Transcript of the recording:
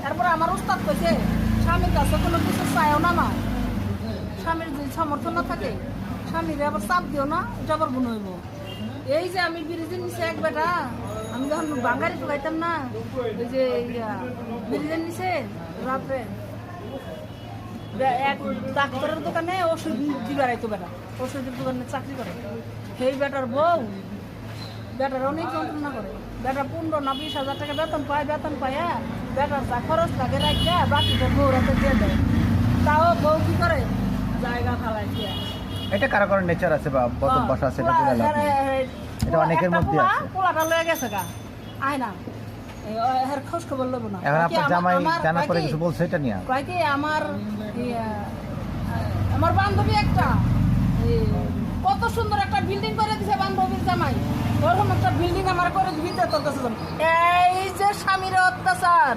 এরপরে আমার উস্তাদ কইছে স্বামীর কাছে কোনো কিছু চাইও না মা, স্বামীর যদি সমর্থন না থাকে স্বামীর আবার চাপ দিও না, এটা আবার গুণ হইব। এই যে আমি ব্রিজের নিচে এক বেটা, আমি যখন বাঙালি ঢুকাইতাম না, ওই যে ব্রিজের নিচে রাত্রে এক ডাক্তারের দোকানে ওষুধ দিবার আইতো বেটা, ওষুধের দোকানে চাকরি করে। সেই বেটার বউ বেটার অনেক যন্ত্রণা করে, বেটা 15 না 20 হাজার টাকা বেতন পায়, বেতন পায় বেটার যা খরচ লাগে রাখা বাকিটা বউরাতে দিয়ে দেয়। তাও বউ কি করে জায়গা ফালাই দিয়ে। এটা কারো কারো নেচার আছে বা বসা আছে, এটা বলে লাভ নেই। এটা অনেকের মধ্যে আছে। পোলাটা লয়ে গেছে গা, আয় না এর খোঁজ খবর লব না। এখন আপনার জামাই জানার পরে কিছু বলছে এটা নিয়ে? কয় কি আমার বান্ধবী একটা কত সুন্দর একটা বিল্ডিং করে দিছে বান্ধবীর জামাই, ওরকম একটা বিল্ডিং আমার করে দিতে তোর কাছে। এই যে স্বামীর অত্যাচার।